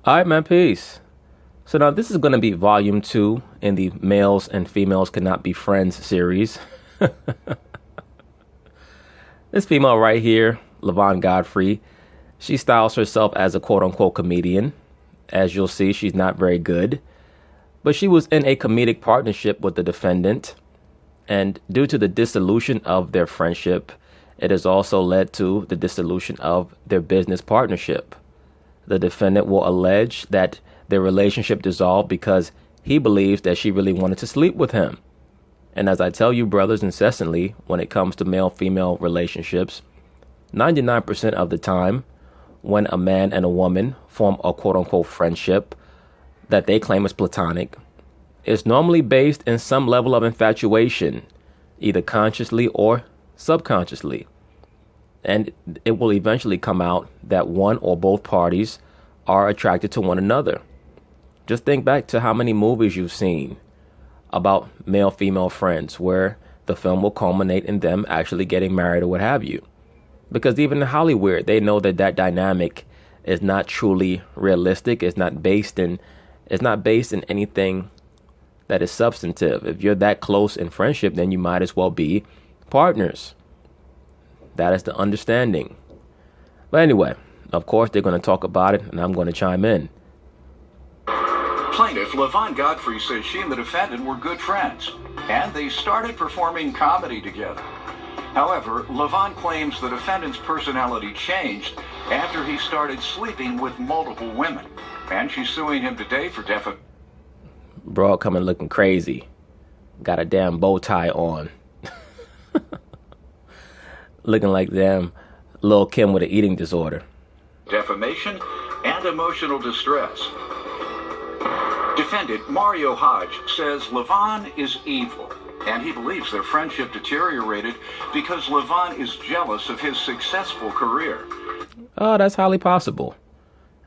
All right, man, peace. So now this is going to be volume 2 in the Males and Females Cannot Be Friends series. This female right here, Levon Godfrey, she styles herself as a quote-unquote comedian. As you'll see, she's not very good. But she was in a comedic partnership with the defendant. And due to the dissolution of their friendship, it has also led to the dissolution of their business partnership. The defendant will allege that their relationship dissolved because he believes that she really wanted to sleep with him. And as I tell you, brothers, incessantly, when it comes to male-female relationships, 99% of the time, when a man and a woman form a quote-unquote friendship that they claim is platonic, it's normally based in some level of infatuation, either consciously or subconsciously. And it will eventually come out that one or both parties are attracted to one another. Just think back to how many movies you've seen about male-female friends where the film will culminate in them actually getting married or what have you. Because even in Hollywood, they know that that dynamic is not truly realistic. It's not based in anything that is substantive. If you're that close in friendship, then you might as well be partners. That is the understanding. But anyway, of course, they're going to talk about it, and I'm going to chime in. Plaintiff Levon Godfrey says she and the defendant were good friends, and they started performing comedy together. However, Levon claims the defendant's personality changed after he started sleeping with multiple women, and she's suing him today for defamation. Broad coming looking crazy. Got a damn bow tie on. Looking like damn Lil' Kim with an eating disorder. Defamation and emotional distress. Defendant Mario Hodge says Levon is evil, and he believes their friendship deteriorated because Levon is jealous of his successful career. Oh, that's highly possible.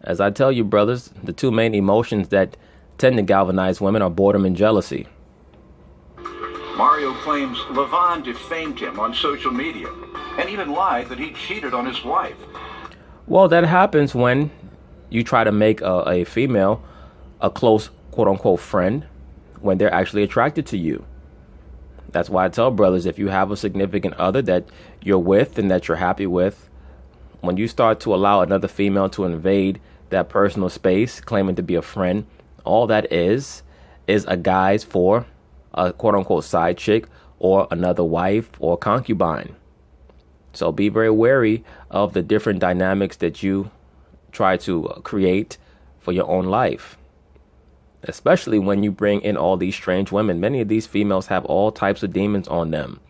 As I tell you, brothers, the two main emotions that tend to galvanize women are boredom and jealousy. Mario claims Levon defamed him on social media and even lied that he cheated on his wife. Well, that happens when you try to make a female a close quote-unquote friend when they're actually attracted to you. That's why I tell brothers, if you have a significant other that you're with and that you're happy with, when you start to allow another female to invade that personal space, claiming to be a friend, all that is a guise for a quote-unquote side chick or another wife or concubine. So be very wary of the different dynamics that you try to create for your own life. Especially when you bring in all these strange women. Many of these females have all types of demons on them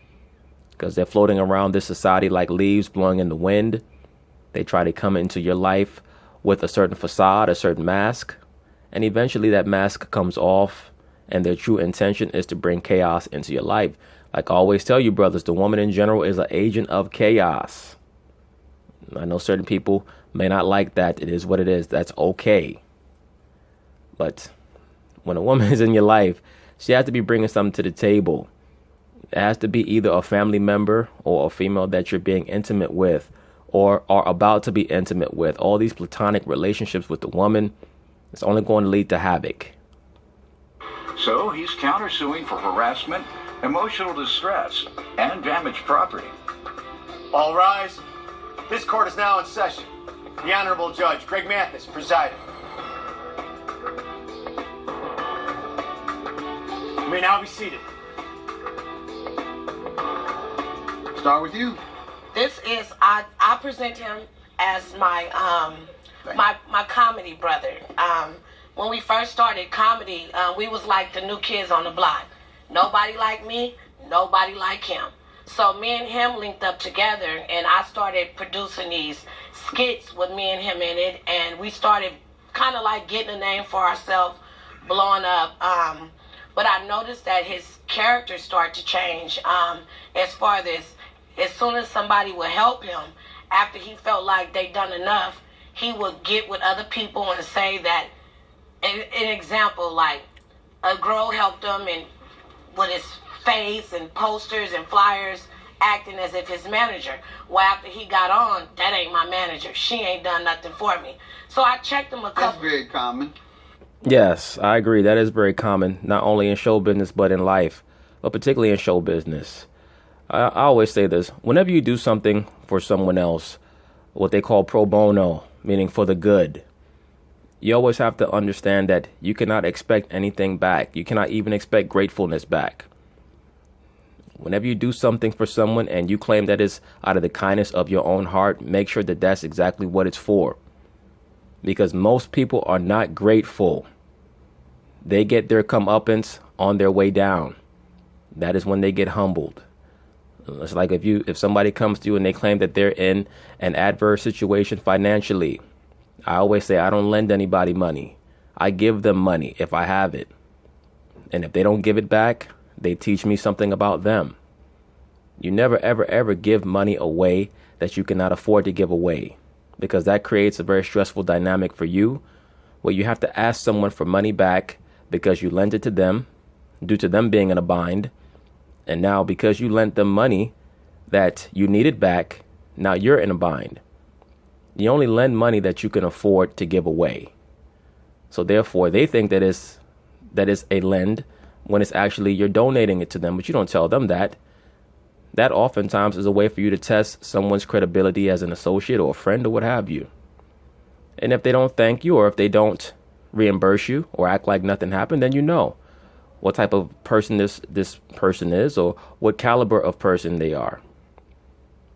because they're floating around this society like leaves blowing in the wind. They try to come into your life with a certain facade, a certain mask, and eventually that mask comes off and their true intention is to bring chaos into your life. Like I always tell you, brothers, the woman in general is an agent of chaos. I know certain people may not like that. It is what it is. That's okay. But when a woman is in your life, she has to be bringing something to the table. It has to be either a family member or a female that you're being intimate with or are about to be intimate with. All these platonic relationships with the woman, it's only going to lead to havoc. So he's countersuing for harassment, emotional distress, and damaged property. All rise. This court is now in session. The Honorable Judge Greg Mathis presiding. You may now be seated. Start with you. This is I present him as my my comedy brother. When we first started comedy, we was like the new kids on the block. Nobody like me, nobody like him. So me and him linked up together, and I started producing these skits with me and him in it, and we started kind of like getting a name for ourselves, blowing up. But I noticed that his character started to change as far as soon as somebody would help him, after he felt like they'd done enough, he would get with other people and say that, an example, like a girl helped him and with his face and posters and flyers, acting as if his manager. Well, after he got on, that ain't my manager. She ain't done nothing for me. So I checked him a couple. That's very common. Yes, I agree. That is very common, not only in show business, but in life, but particularly in show business. I always say this. Whenever you do something for someone else, what they call pro bono, meaning for the good, you always have to understand that you cannot expect anything back. You cannot even expect gratefulness back. Whenever you do something for someone and you claim that it's out of the kindness of your own heart, make sure that that's exactly what it's for. Because most people are not grateful. They get their comeuppance on their way down. That is when they get humbled. It's like if somebody comes to you and they claim that they're in an adverse situation financially, I always say I don't lend anybody money. I give them money if I have it. And if they don't give it back, they teach me something about them. You never, ever, ever give money away that you cannot afford to give away, because that creates a very stressful dynamic for you, where you have to ask someone for money back because you lent it to them due to them being in a bind. And now because you lent them money that you needed back, now you're in a bind. You only lend money that you can afford to give away. So therefore, they think that is a lend when it's actually you're donating it to them, but you don't tell them that. That oftentimes is a way for you to test someone's credibility as an associate or a friend or what have you. And if they don't thank you, or if they don't reimburse you or act like nothing happened, then you know what type of person this person is, or what caliber of person they are.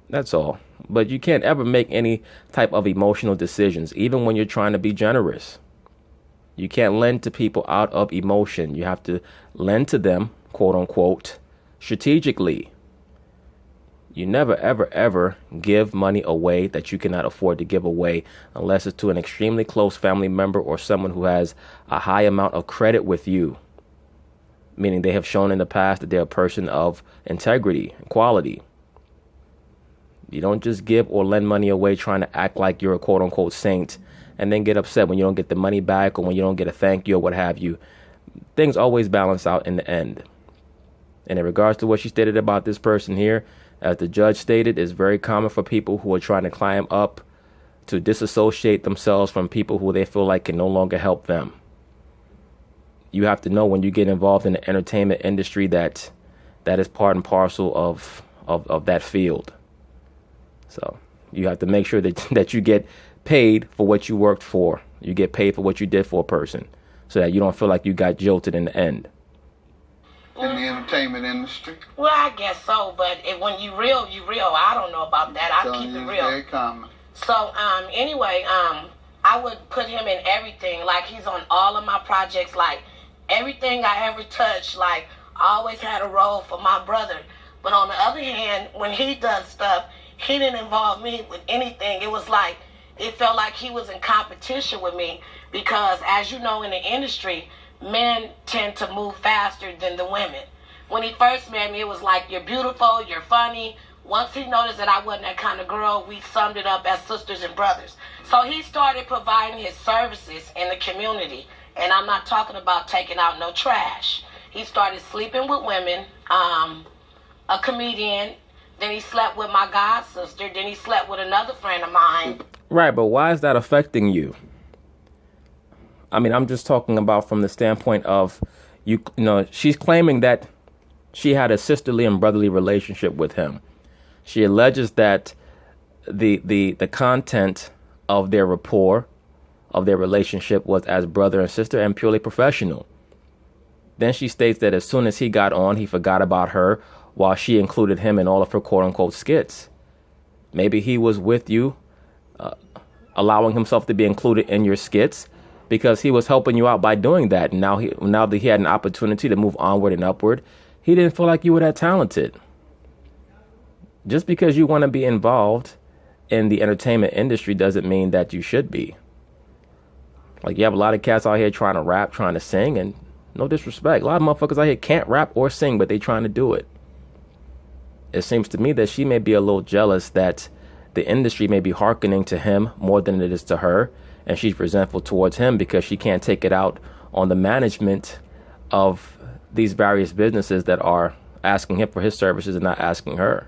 That's all. But you can't ever make any type of emotional decisions, even when you're trying to be generous. You can't lend to people out of emotion. You have to lend to them, quote unquote, strategically. You never, ever, ever give money away that you cannot afford to give away, unless it's to an extremely close family member or someone who has a high amount of credit with you, meaning they have shown in the past that they're a person of integrity and quality. You don't just give or lend money away trying to act like you're a quote unquote saint and then get upset when you don't get the money back or when you don't get a thank you or what have you. Things always balance out in the end. And in regards to what she stated about this person here, as the judge stated, it's very common for people who are trying to climb up to disassociate themselves from people who they feel like can no longer help them. You have to know when you get involved in the entertainment industry that is part and parcel of that field. So you have to make sure that you get paid for what you worked for. You get paid for what you did for a person, so that you don't feel like you got jilted in the end. In the entertainment industry? Well, I guess so, but when you real, you real. I don't know about that. I keep it real. Very common. So, anyway, I would put him in everything. Like, he's on all of my projects. Like, everything I ever touched, like, I always had a role for my brother. But on the other hand, when he does stuff, he didn't involve me with anything. It was like, it felt like he was in competition with me, because as you know, in the industry, men tend to move faster than the women. When he first met me, it was like, you're beautiful, you're funny. Once he noticed that I wasn't that kind of girl, we summed it up as sisters and brothers. So he started providing his services in the community. And I'm not talking about taking out no trash. He started sleeping with women, a comedian. Then he slept with my god sister. Then he slept with another friend of mine. Right, but why is that affecting you? I mean, I'm just talking about from the standpoint of, you know, she's claiming that she had a sisterly and brotherly relationship with him. She alleges that the content of their rapport, of their relationship, was as brother and sister and purely professional. Then she states that as soon as he got on, he forgot about her while she included him in all of her quote-unquote skits. Maybe he was with you, allowing himself to be included in your skits, because he was helping you out by doing that. And now that he had an opportunity to move onward and upward, he didn't feel like you were that talented. Just because you want to be involved in the entertainment industry doesn't mean that you should be. Like, you have a lot of cats out here trying to rap, trying to sing, and no disrespect, a lot of motherfuckers out here can't rap or sing, but they trying to do it. It seems to me that she may be a little jealous that the industry may be hearkening to him more than it is to her, and she's resentful towards him because she can't take it out on the management of these various businesses that are asking him for his services and not asking her.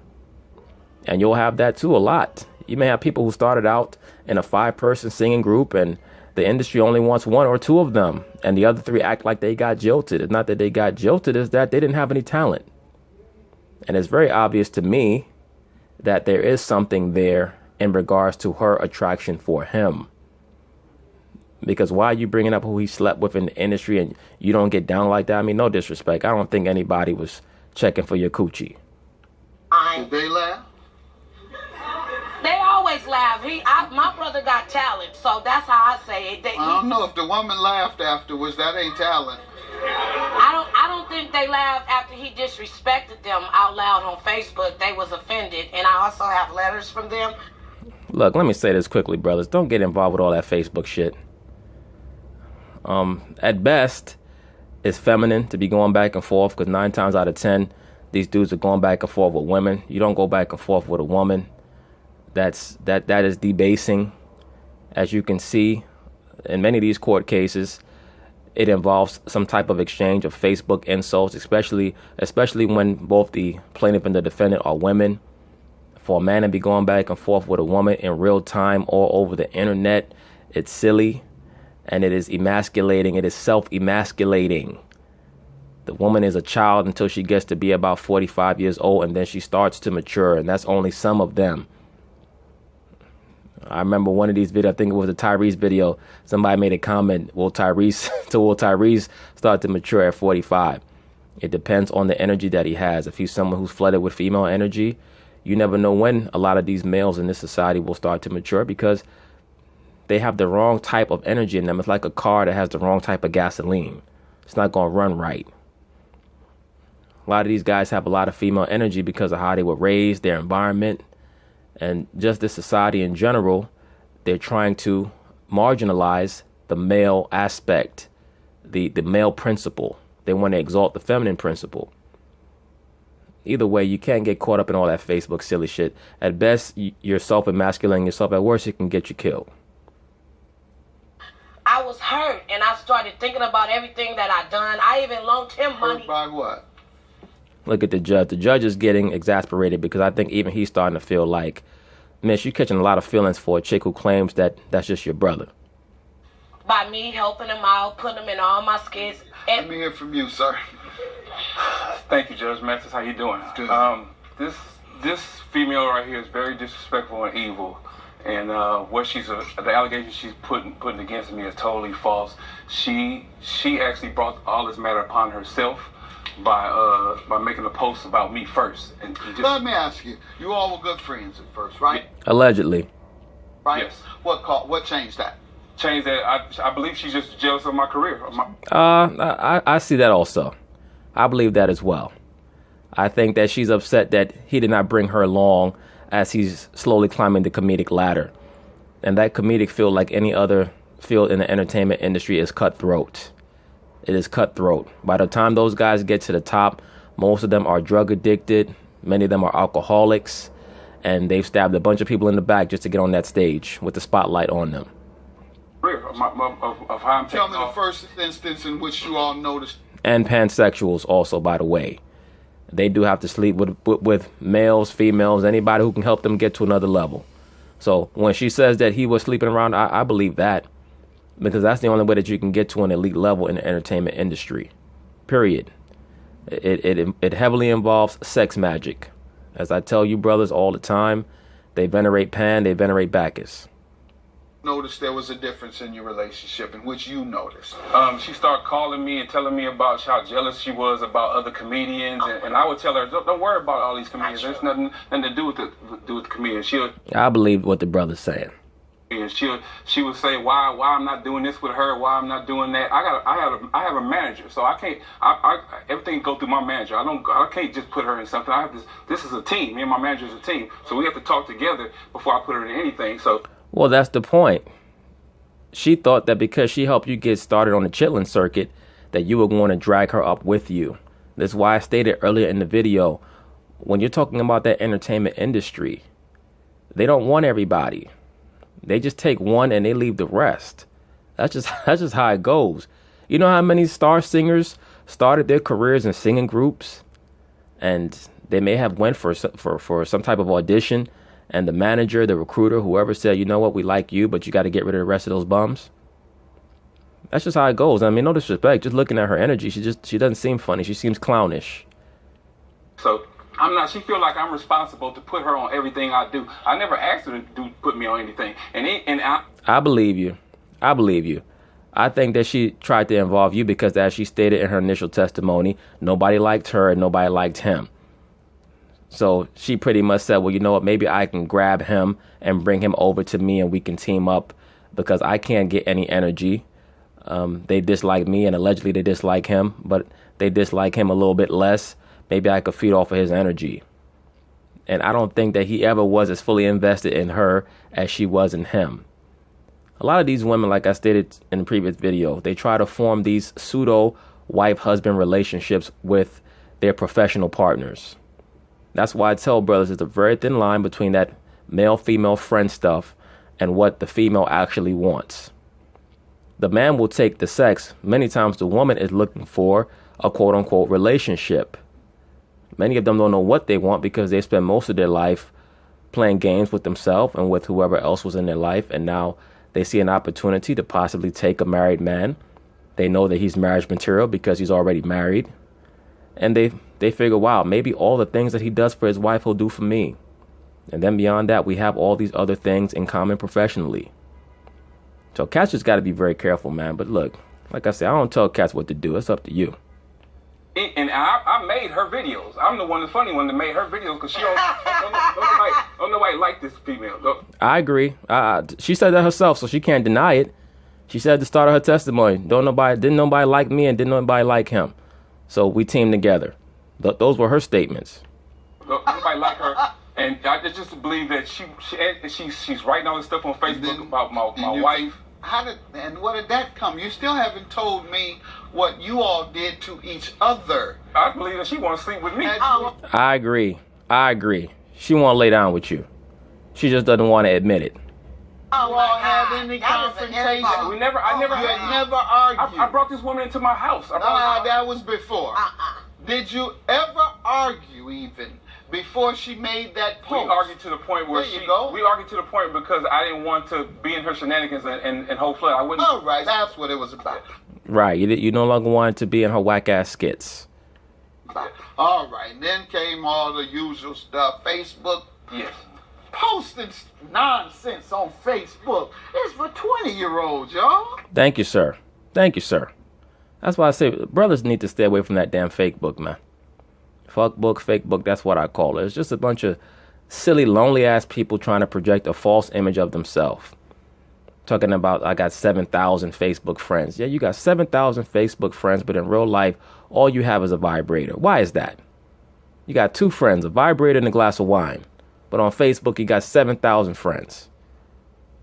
And you'll have that too a lot. You may have people who started out in a 5-person singing group and the industry only wants 1 or 2 of them. And the other 3 act like they got jilted. It's not that they got jilted, it's that they didn't have any talent. And it's very obvious to me that there is something there in regards to her attraction for him. Because why are you bringing up who he slept with in the industry and you don't get down like that? I mean, no disrespect. I don't think anybody was checking for your coochie. Did they laugh? They always laugh. My brother got talent, so that's how I say it. I don't know if the woman laughed afterwards. That ain't talent. I don't think they laughed after he disrespected them out loud on Facebook. They was offended, and I also have letters from them. Look, let me say this quickly, brothers. Don't get involved with all that Facebook shit. At best, it's feminine to be going back and forth because 9 times out of 10, these dudes are going back and forth with women. You don't go back and forth with a woman. That is debasing. As you can see, in many of these court cases, it involves some type of exchange of Facebook insults, especially when both the plaintiff and the defendant are women. For a man to be going back and forth with a woman in real time or over the internet, it's silly and it is emasculating. It is self-emasculating. The woman is a child until she gets to be about 45 years old, and then she starts to mature, and that's only some of them. I remember one of these videos, I think it was a Tyrese video, somebody made a comment, will Tyrese start to mature at 45? It depends on the energy that he has. If he's someone who's flooded with female energy, you never know when a lot of these males in this society will start to mature because they have the wrong type of energy in them. It's like a car that has the wrong type of gasoline. It's not going to run right. A lot of these guys have a lot of female energy because of how they were raised, their environment, and just this society in general. They're trying to marginalize the male aspect, the male principle. They want to exalt the feminine principle. Either way, you can't get caught up in all that Facebook silly shit. At best, you're self-emasculating yourself. At worst, it can get you killed. I was hurt, and I started thinking about everything that I done. I even loaned him money. Hurt by what? Look at the judge. The judge is getting exasperated because I think even he's starting to feel like, miss, you're catching a lot of feelings for a chick who claims that that's just your brother. By me helping him out, putting him in all my skits. Let me hear from you, sir. Thank you, Judge Mathis. How you doing? Good. This female right here is very disrespectful and evil. And the allegations she's putting against me is totally false. She actually brought all this matter upon herself by making a post about me first. And just, let me ask you. You all were good friends at first, right? Allegedly. Right? Yes. What changed that? Changed that. I believe she's just jealous of my career. I see that also. I believe that as well. I think that she's upset that he did not bring her along as he's slowly climbing the comedic ladder. And that comedic field, like any other field in the entertainment industry, is cutthroat. It is cutthroat. By the time those guys get to the top, most of them are drug addicted. Many of them are alcoholics. And they've stabbed a bunch of people in the back just to get on that stage with the spotlight on them. Of how I'm Tell me taking the first instance in which you all noticed. And pansexuals also, by the way. They do have to sleep with males, females, anybody who can help them get to another level. So when she says that he was sleeping around, I believe that. Because that's the only way that you can get to an elite level in the entertainment industry. Period. It heavily involves sex magic. As I tell you brothers all the time, they venerate Pan, they venerate Bacchus. Noticed there was a difference in your relationship, in which you noticed. She started calling me and telling me about how jealous she was about other comedians, and I would tell her, don't worry about all these comedians. There's nothing to do with the comedians. I believe what the brother's saying. And she would say why I'm not doing this with her, why I'm not doing that. I have a manager, so I can't. Everything go through my manager. I can't just put her in something. This is a team. Me and my manager is a team, so we have to talk together before I put her in anything. So. Well, that's the point. She thought that because she helped you get started on the chitlin circuit, that you were going to drag her up with you. That's why I stated earlier in the video, when you're talking about that entertainment industry, they don't want everybody. They just take one and they leave the rest. That's just how it goes. You know how many star singers started their careers in singing groups and They may have went for some type of audition, and the manager, the recruiter, whoever said, you know what, we like you, but you got to get rid of the rest of those bums. That's just how it goes. I mean, no disrespect. Just looking at her energy, she doesn't seem funny. She seems clownish. So she feel like I'm responsible to put her on everything I do. I never asked her to put me on anything. I believe you. I believe you. I think that she tried to involve you because, as she stated in her initial testimony, nobody liked her and nobody liked him. So she pretty much said, well, you know what, maybe I can grab him and bring him over to me and we can team up because I can't get any energy. They dislike me and allegedly they dislike him, but they dislike him a little bit less. Maybe I could feed off of his energy. And I don't think that he ever was as fully invested in her as she was in him. A lot of these women, like I stated in the previous video, they try to form these pseudo wife-husband relationships with their professional partners. That's why I tell brothers it's a very thin line between that male-female friend stuff and what the female actually wants. The man will take the sex. Many times the woman is looking for a quote-unquote relationship. Many of them don't know what they want because they spend most of their life playing games with themselves and with whoever else was in their life, and now they see an opportunity to possibly take a married man. They know that he's marriage material because he's already married. And they figure, wow, maybe all the things that he does for his wife he'll do for me. And then beyond that, we have all these other things in common professionally. So cats just got to be very careful, man. But look, like I said, I don't tell cats what to do. It's up to you. And I made her videos. I'm the one, the funny one that made her videos because she don't nobody like this female. No. I agree. She said that herself, so she can't deny it. She said at the start of her testimony, didn't nobody like me and didn't nobody like him. So we teamed together. Those were her statements. Nobody like her. And I just believe that she's writing all this stuff on Facebook about my wife. What did that come? You still haven't told me what you all did to each other. I believe that she wants to sleep with me. I agree. She won't lay down with you. She just doesn't want to admit it. You all had any confrontation? I never argued. I brought this woman into my house. That was before. Did you ever argue even before she made that post? We argued to the point where we argued to the point because I didn't want to be in her shenanigans and whole flood. I wouldn't. All right, that's what it was about. Right, you no longer wanted to be in her whack ass skits. All right, and then came all the usual stuff. Facebook. Yes. Posting nonsense on Facebook. It's for 20-year-olds, y'all. Thank you, sir. That's why I say brothers need to stay away from that damn fake book, man. Fuck book, fake book, that's what I call it. It's just a bunch of silly, lonely-ass people trying to project a false image of themselves. Talking about, I got 7,000 Facebook friends. Yeah, you got 7,000 Facebook friends, but in real life, all you have is a vibrator. Why is that? You got 2 friends, a vibrator and a glass of wine. But on Facebook, you got 7,000 friends.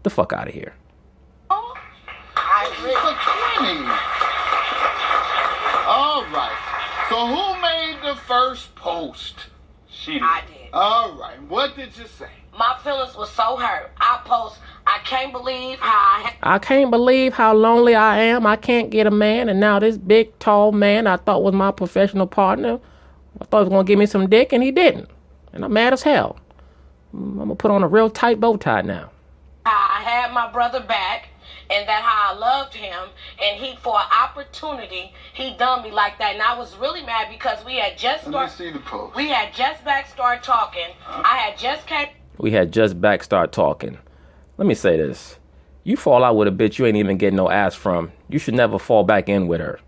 The fuck out of here. Oh, I agree. All right. So who made the first post? She did. I did. All right. What did you say? My feelings were so hurt. I can't believe how lonely I am. I can't get a man. And now this big, tall man I thought was my professional partner, I thought he was going to give me some dick, and he didn't. And I'm mad as hell. I'm going to put on a real tight bow tie now. I had my brother back, and that how I loved him, and he, for an opportunity, he done me like that. And I was really mad because we had just Let me see the post. We had just back started talking. We had just back start talking. Let me say this. You fall out with a bitch you ain't even getting no ass from. You should never fall back in with her.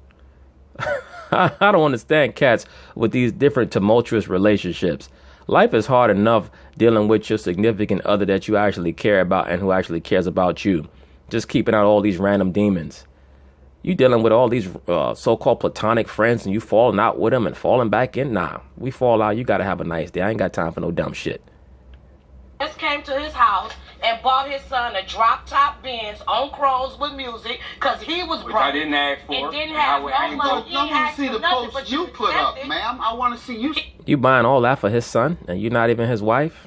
I don't understand cats with these different tumultuous relationships. Life is hard enough dealing with your significant other that you actually care about and who actually cares about you. Just keeping out all these random demons. You dealing with all these so-called platonic friends and you falling out with them and falling back in? Nah, we fall out. You got to have a nice day. I ain't got time for no dumb shit. Just came to his house and bought his son a drop-top Benz on Crows with music because he was broke. I didn't ask for. And didn't have no money. Let me see the post you put up, ma'am. I want to see you. You buying all that for his son and you're not even his wife?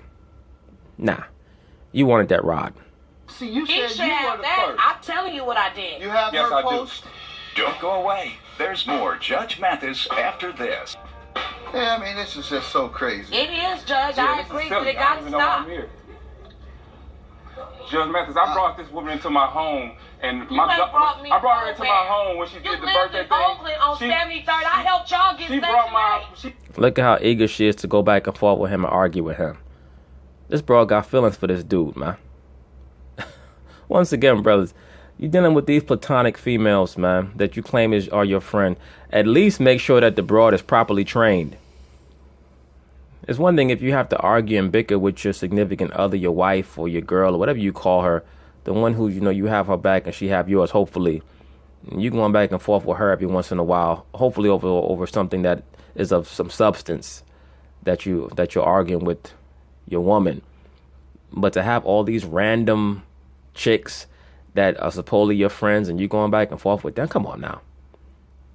Nah, you wanted that rod. See, you he said you were the first. I'm telling you what I did. You have her post? Don't go away. There's more Judge Mathis after this. Yeah, I mean, this is just so crazy. It is, Judge. I agree, but it got to stop. Judge Mathis, I brought this woman into my home, and I brought her into my home when she did the birthday thing. Oakland on 73rd. I helped y'all get Section 8. Look at how eager she is to go back and forth with him and argue with him. This bro got feelings for this dude, man. Once again, brothers, you're dealing with these platonic females, man, that you claim are your friend. At least make sure that the broad is properly trained. It's one thing if you have to argue and bicker with your significant other, your wife or your girl or whatever you call her, the one who, you know, you have her back and she have yours, hopefully. And you going back and forth with her every once in a while, hopefully over something that is of some substance that you're arguing with your woman. But to have all these random chicks that are supposedly your friends and you going back and forth with them, come on now.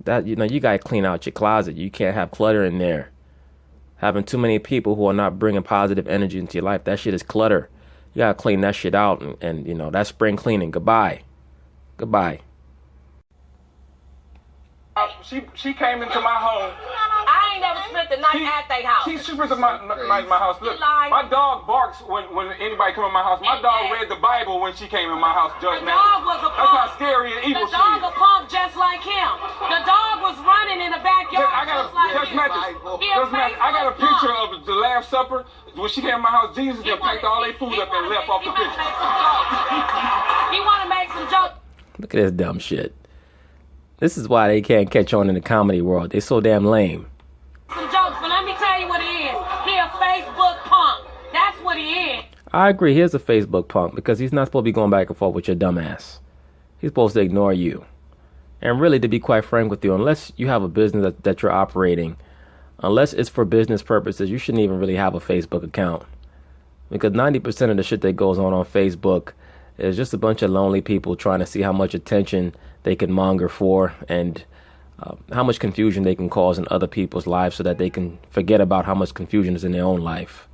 That, you know, you got to clean out your closet. You can't have clutter in there. Having too many people who are not bringing positive energy into your life, that shit is clutter. You got to clean that shit out and you know, that's spring cleaning. Goodbye. Goodbye. She came into my home. I ain't never spent the night at their house. She spent the night at my house. Look, my dog barks when anybody come in my house. My dog read the Bible when she came in my house, Judge Mathis. The dog was a punk. That's how scary and evil she is. The dog a punk just like him. The dog was running in the backyard just like him. I got a picture of the Last Supper. When she came in my house, Jesus just packed all their food up and left off the picture. He want to make some jokes. Look at this dumb shit. This is why they can't catch on in the comedy world. They're so damn lame. Some jokes, but let me tell you what he is. He a Facebook punk. That's what he is. I agree. Here's a Facebook punk because he's not supposed to be going back and forth with your dumb ass. He's supposed to ignore you. And really, to be quite frank with you, unless you have a business that you're operating, unless it's for business purposes, you shouldn't even really have a Facebook account. Because 90% of the shit that goes on Facebook is just a bunch of lonely people trying to see how much attention they can monger for and how much confusion they can cause in other people's lives so that they can forget about how much confusion is in their own life.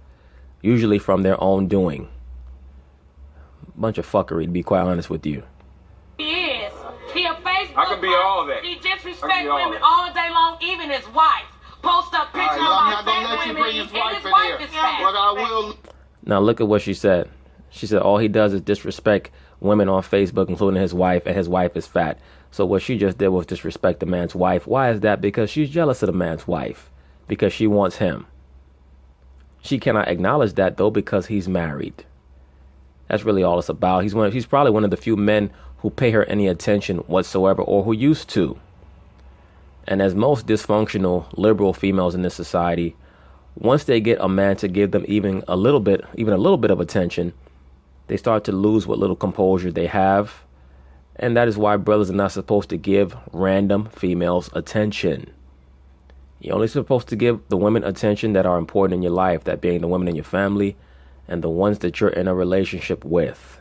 Usually from their own doing. Bunch of fuckery, to be quite honest with you. He is. He a Facebook I can be all that. He disrespect women all day long, even his wife. Post up pictures of fat women and his wife is fat. But I will. Now look at what she said. She said all he does is disrespect women on Facebook, including his wife, and his wife is fat. So what she just did was disrespect the man's wife. Why is that? Because she's jealous of the man's wife. Because she wants him. She cannot acknowledge that, though, because he's married. That's really all it's about. He's probably one of the few men who pay her any attention whatsoever, or who used to. And as most dysfunctional liberal females in this society, once they get a man to give them even a little bit of attention, they start to lose what little composure they have. And that is why brothers are not supposed to give random females attention. You're only supposed to give the women attention that are important in your life, that being the women in your family and the ones that you're in a relationship with.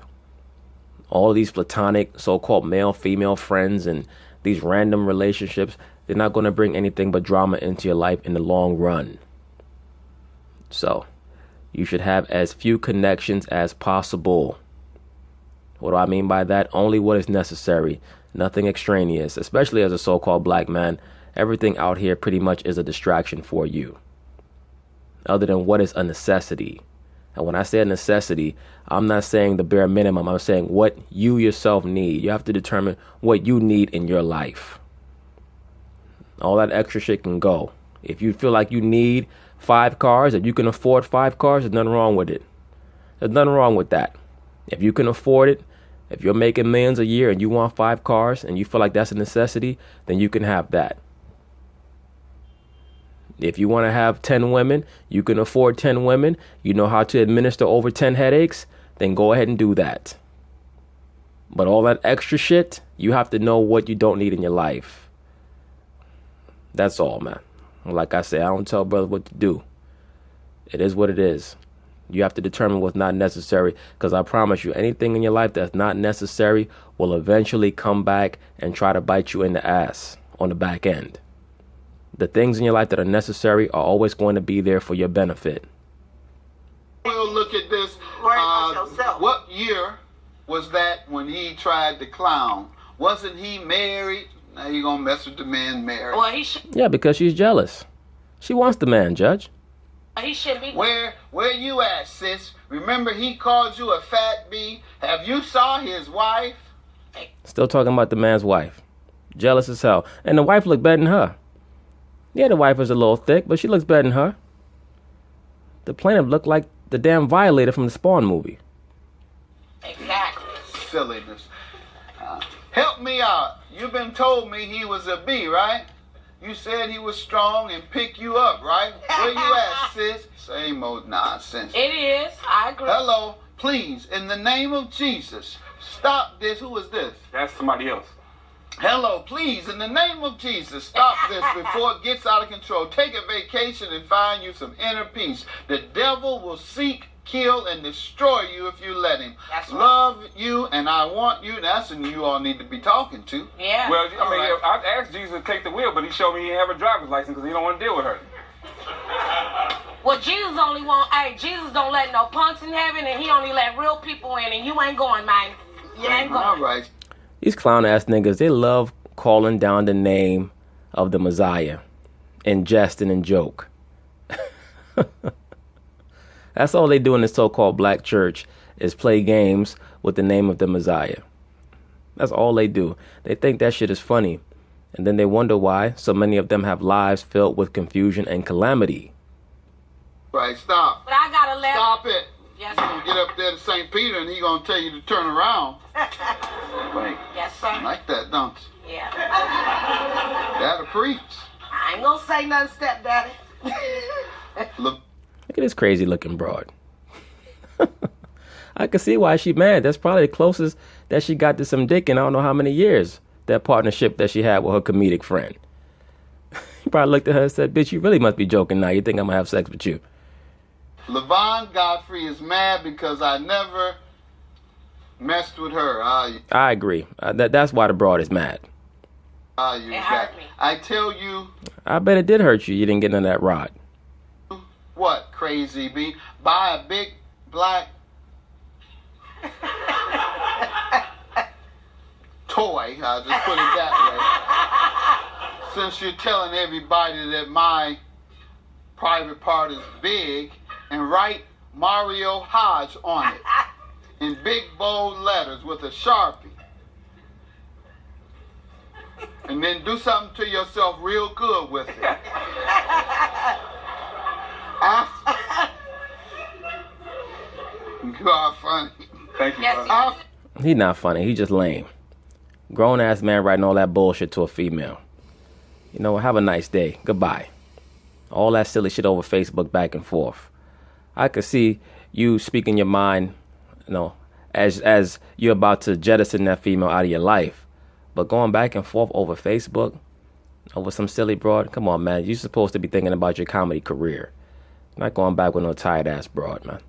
All of these platonic so-called male-female friends and these random relationships, they're not going to bring anything but drama into your life in the long run. So, you should have as few connections as possible. What do I mean by that? Only what is necessary, nothing extraneous. Especially as a so-called black man, everything out here pretty much is a distraction for you. Other than what is a necessity. And when I say a necessity, I'm not saying the bare minimum. I'm saying what you yourself need. You have to determine what you need in your life. All that extra shit can go. If you feel like you need 5 cars, if you can afford 5 cars, there's nothing wrong with it. There's nothing wrong with that. If you can afford it, if you're making millions a year and you want 5 cars and you feel like that's a necessity, then you can have that. If you want to have 10 women, you can afford 10 women, you know how to administer over 10 headaches, then go ahead and do that. But all that extra shit, you have to know what you don't need in your life. That's all, man. Like I say, I don't tell brothers what to do. It is what it is. You have to determine what's not necessary, because I promise you, anything in your life that's not necessary will eventually come back and try to bite you in the ass on the back end. The things in your life that are necessary are always going to be there for your benefit. We'll look at this. What year was that when he tried to clown? Wasn't he married? Now you're going to mess with the man married. Yeah, because she's jealous. She wants the man, Judge. He should be. Where you at, sis? Remember he called you a fat bee? Have you saw his wife? Still talking about the man's wife. Jealous as hell. And the wife looked better than her. Yeah, the wife is a little thick, but she looks better than her. The plaintiff looked like the damn violator from the Spawn movie. Exactly. Silliness. Help me out. You've been told me he was a bee, right? You said he was strong and pick you up, right? Where you at, sis? Same old nonsense. It is. I agree. Hello, please, in the name of Jesus, stop this. Who is this? That's somebody else. Hello, please, in the name of Jesus, stop this before it gets out of control. Take a vacation and find you some inner peace. The devil will seek, kill, and destroy you if you let him. That's right. Love you, and I want you. That's who you all need to be talking to. Yeah. Well, I mean, I asked Jesus to take the wheel, but he showed me he didn't have a driver's license because he don't want to deal with her. Well, Jesus only want. Hey, Jesus don't let no punks in heaven, and he only let real people in, and you ain't going, man. You ain't going. All right. These clown ass niggas, they love calling down the name of the Messiah in jest and in joke. That's all they do in this so-called black church is play games with the name of the Messiah. That's all they do. They think that shit is funny. And then they wonder why so many of them have lives filled with confusion and calamity. Right, stop. But I gotta let. Stop it. Yes, You're gonna get up there to St. Peter and he gonna tell you to turn around. Right. Yes, sir. Like that, don't you? Yeah. That'll preach. I ain't gonna say nothing, stepdaddy. Look. Look at this crazy looking broad. I can see why she mad. That's probably the closest that she got to some dick in I don't know how many years. That partnership that she had with her comedic friend. He probably looked at her and said, bitch, you really must be joking now. You think I'm going to have sex with you. LaVon Godfrey is mad because I never messed with her. I agree. That's why the broad is mad. It hurt me. I tell you. I bet it did hurt you. You didn't get none of that rod. What, crazy bee? Buy a big black toy. I'll just put it that way. Since you're telling everybody that my private part is big, and write Mario Hodge on it in big bold letters with a Sharpie. And then do something to yourself real good with it. You are funny. Thank you, Yes, brother. He not funny. He just lame. Grown ass man writing all that bullshit to a female. You know, have a nice day. Goodbye. All that silly shit over Facebook back and forth. I could see you speaking your mind, you know, as you're about to jettison that female out of your life. But going back and forth over Facebook, over some silly broad, come on, man. You're supposed to be thinking about your comedy career. Not going back with no tired ass broad, man.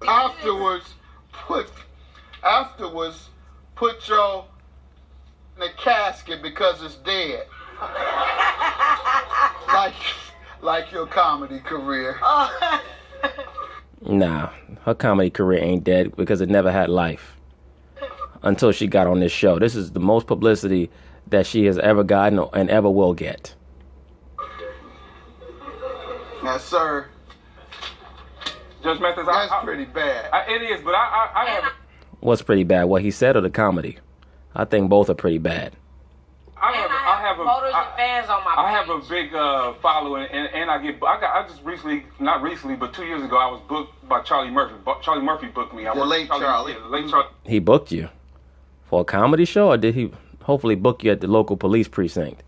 Afterwards, put your in the casket because it's dead. like your comedy career. Nah, her comedy career ain't dead because it never had life. Until she got on this show. This is the most publicity that she has ever gotten and ever will get. Yes, sir. Judge Mathis, That's pretty bad. It is, but I have. What's pretty bad? What he said or the comedy? I think both are pretty bad. I have voters and fans on my page. I have a big following, and I just recently, not recently, but 2 years ago, I was booked by Charlie Murphy. Charlie Murphy booked me. The late Charlie. Yeah, the late Charlie. He booked you for a comedy show, or did he hopefully book you at the local police precinct?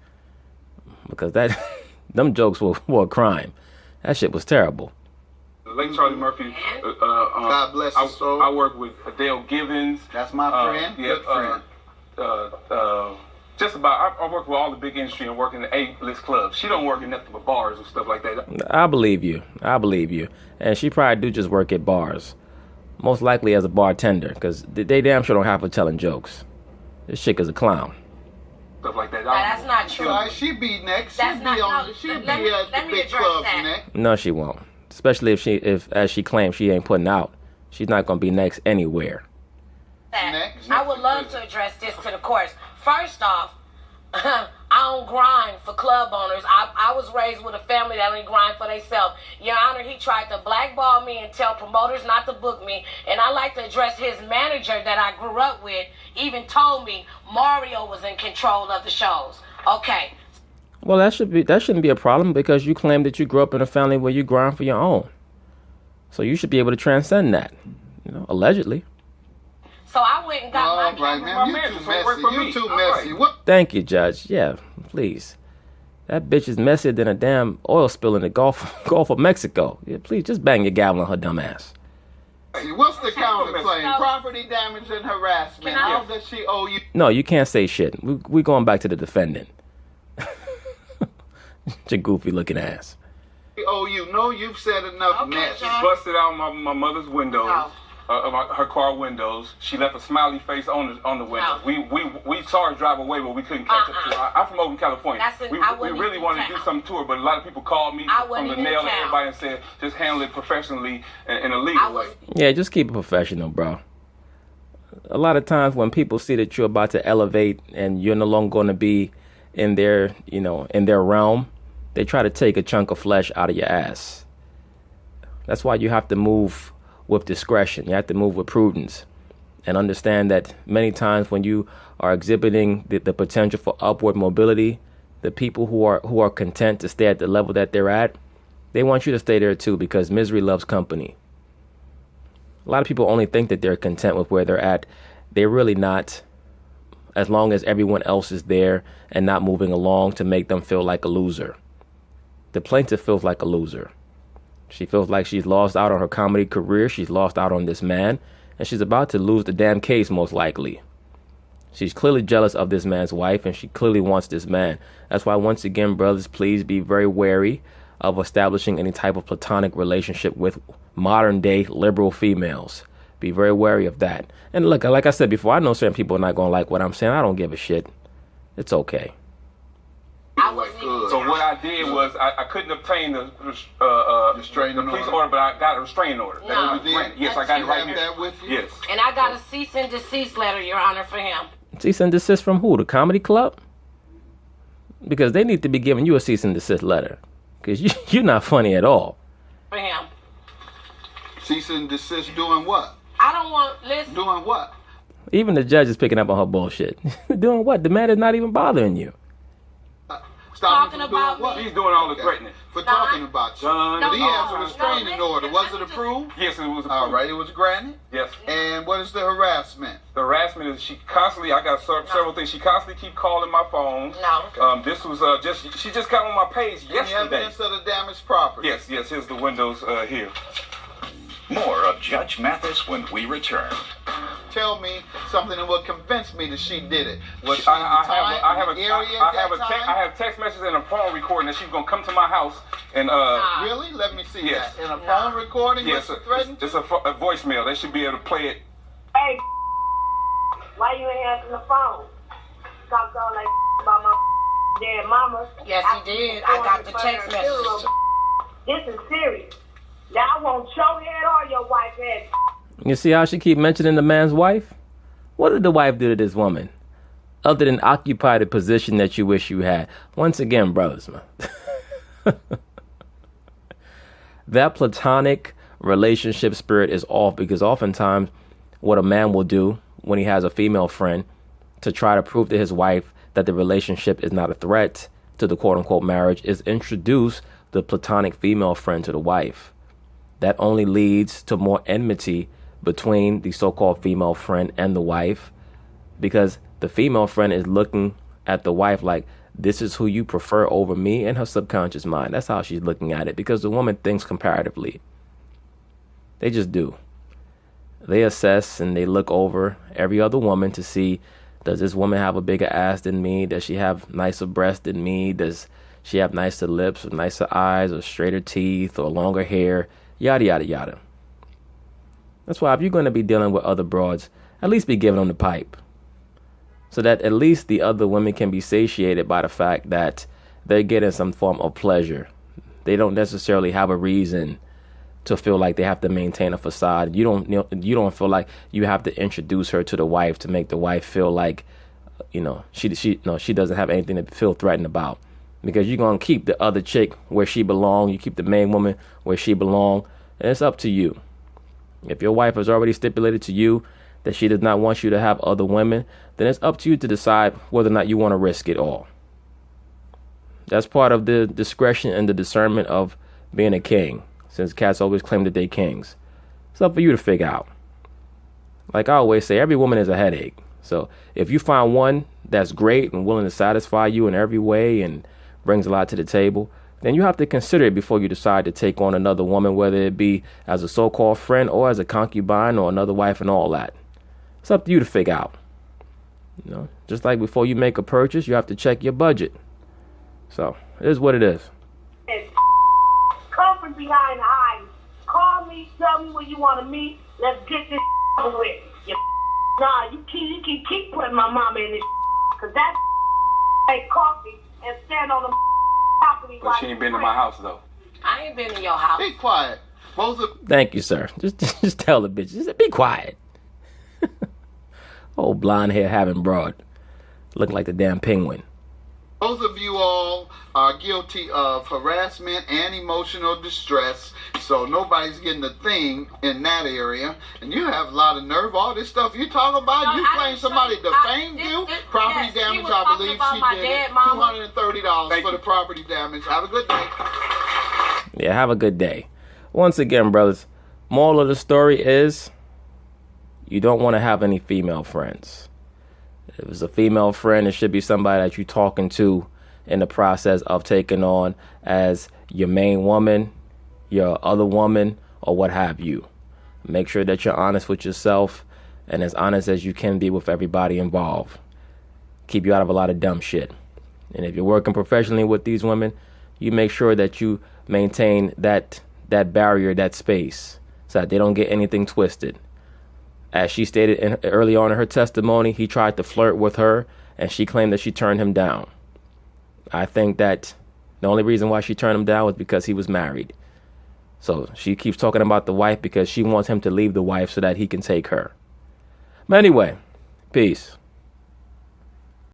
Because that, them jokes were a crime. That shit was terrible. The late Charlie Murphy. God bless his soul. I work with Adele Givens. That's my friend. Yeah, Good friend. just about. I work with all the big industry and work in the A-list clubs. She don't work in nothing but bars and stuff like that. I believe you. And she probably do just work at bars. Most likely as a bartender, because they damn sure don't have her telling jokes. This chick is a clown. Stuff like that. That's not true. All right, she be next. That's She not- be on. no, She let be me- at let the me big address clubs that. next. No, she won't. Especially if as she claims she ain't putting out. She's not gonna be next anywhere. Next. I would love to address this to the courts. First off, I don't grind for club owners. I was raised with a family that only grind for themselves. Your Honor, he tried to blackball me and tell promoters not to book me. And I like to address his manager that I grew up with even told me Mario was in control of the shows. Okay. Well, that shouldn't be a problem because you claim that you grew up in a family where you grind for your own. So you should be able to transcend that, allegedly. So I went and got right, man. You too messy. What? Thank you, Judge. Yeah, please. That bitch is messier than a damn oil spill in the Gulf of Mexico. Yeah, please, just bang your gavel on her dumb ass. What's the counterclaim? Property damage and harassment. How does she owe you? No, you can't say shit. We're going back to the defendant. Your goofy looking ass. Oh, you've said enough mess. She busted out my mother's windows. No. Her car windows. She left a smiley face on the windows. No. We saw her drive away, but we couldn't catch up to her. I'm from Oakland, California. We really wanted to do something to her, but a lot of people called me from the nail and everybody and said, just handle it professionally in a legal way. Yeah, just keep it professional, bro. A lot of times when people see that you're about to elevate and you're no longer going to be in their, in their realm, they try to take a chunk of flesh out of your ass. That's why you have to move with discretion. You have to move with prudence and understand that many times when you are exhibiting the potential for upward mobility, the people who are content to stay at the level that they're at, they want you to stay there too because misery loves company. A lot of people only think that they're content with where they're at. They're really not, as long as everyone else is there and not moving along to make them feel like a loser. The plaintiff feels like a loser. She feels like she's lost out on her comedy career. She's lost out on this man. And she's about to lose the damn case, most likely. She's clearly jealous of this man's wife, and she clearly wants this man. That's why, once again, brothers, please be very wary of establishing any type of platonic relationship with modern-day liberal females. Be very wary of that. And look, like I said before, I know certain people are not going to like what I'm saying. I don't give a shit. It's okay. So what I did was I couldn't obtain the police order, but I got a restraining order. No. Yes, I got it right here. That with you? Yes. And I got a cease and desist letter, Your Honor, for him. Cease and desist from who? The comedy club? Because they need to be giving you a cease and desist letter. Because you're not funny at all. For him. Cease and desist doing what? I don't want, listen. Doing what? Even the judge is picking up on her bullshit. Doing what? The man is not even bothering you. Talking about what? He's doing all the threatening. For talking about you. But he has a restraining order. Was it approved? Yes, it was approved. All right, it was granted? Yes. And what is the harassment? The harassment is she constantly, I got several things. She constantly keep calling my phone. No. This was she just got on my page yesterday. Any evidence of the damaged property? Yes, here's the windows here. More of Judge Mathis when we return. Tell me something that will convince me that she did it. Was she I have text messages and a phone recording that she's gonna come to my house and Really? Let me see yes. that. In a phone recording? Yes, it's a voicemail. They should be able to play it. Hey, why you ain't answering the phone? Talked all like about my dead mama. Yes, he did. I got the text messages. This is serious. Now I want your head or your wife's head. You see how she keep mentioning the man's wife? What did the wife do to this woman? Other than occupy the position that you wish you had. Once again, brothers, man. That platonic relationship spirit is off because oftentimes what a man will do when he has a female friend to try to prove to his wife that the relationship is not a threat to the quote-unquote marriage is introduce the platonic female friend to the wife. That only leads to more enmity between the so-called female friend and the wife because the female friend is looking at the wife like, this is who you prefer over me in her subconscious mind. That's how she's looking at it because the woman thinks comparatively. They just do. They assess and they look over every other woman to see, does this woman have a bigger ass than me? Does she have nicer breasts than me? Does she have nicer lips or nicer eyes or straighter teeth or longer hair? Yada, yada, yada. That's why if you're going to be dealing with other broads, at least be giving them the pipe. So that at least the other women can be satiated by the fact that they're getting some form of pleasure. They don't necessarily have a reason to feel like they have to maintain a facade. You don't feel like you have to introduce her to the wife to make the wife feel like she doesn't have anything to feel threatened about, because you're gonna keep the other chick where she belong. You keep the main woman where she belong, and it's up to you. If your wife has already stipulated to you that she does not want you to have other women, then it's up to you to decide whether or not you want to risk it all. That's part of the discretion and the discernment of being a king, since cats always claim that they kings. It's up for you to figure out. Like I always say, every woman is a headache. So if you find one that's great and willing to satisfy you in every way and brings a lot to the table, then you have to consider it before you decide to take on another woman, whether it be as a so-called friend or as a concubine or another wife and all that. It's up to you to figure out. Just like before you make a purchase, you have to check your budget. So it is what it is. Come from behind the eyes. Call me, tell me where you want to meet. Let's get this over with. Nah, you keep putting my mama in this, because that ain't coffee and stand on the property. But she ain't been to my house, though. I ain't been in your house. Be quiet. Both of Thank you, sir. Just tell the bitch. Just be quiet. Old blonde hair having broad. Looking like the damn penguin. Both of you all are guilty of harassment and emotional distress, so nobody's getting a thing in that area. And you have a lot of nerve. All this stuff you talk about, No, you I claim didn't somebody say- defamed I- you. this- Property yes, he damage, was I talking believe about she my did dead it. mama. $230 Thank for you. the property damage. Have a good day. Yeah, have a good day. Once again, brothers, moral of the story is you don't want to have any female friends. If it's a female friend, it should be somebody that you're talking to in the process of taking on as your main woman, your other woman, or what have you. Make sure that you're honest with yourself and as honest as you can be with everybody involved. Keep you out of a lot of dumb shit. And if you're working professionally with these women, you make sure that you maintain that barrier, that space, so that they don't get anything twisted. As she stated early on in her testimony, he tried to flirt with her, and she claimed that she turned him down. I think that the only reason why she turned him down was because he was married. So she keeps talking about the wife because she wants him to leave the wife so that he can take her. But anyway, peace.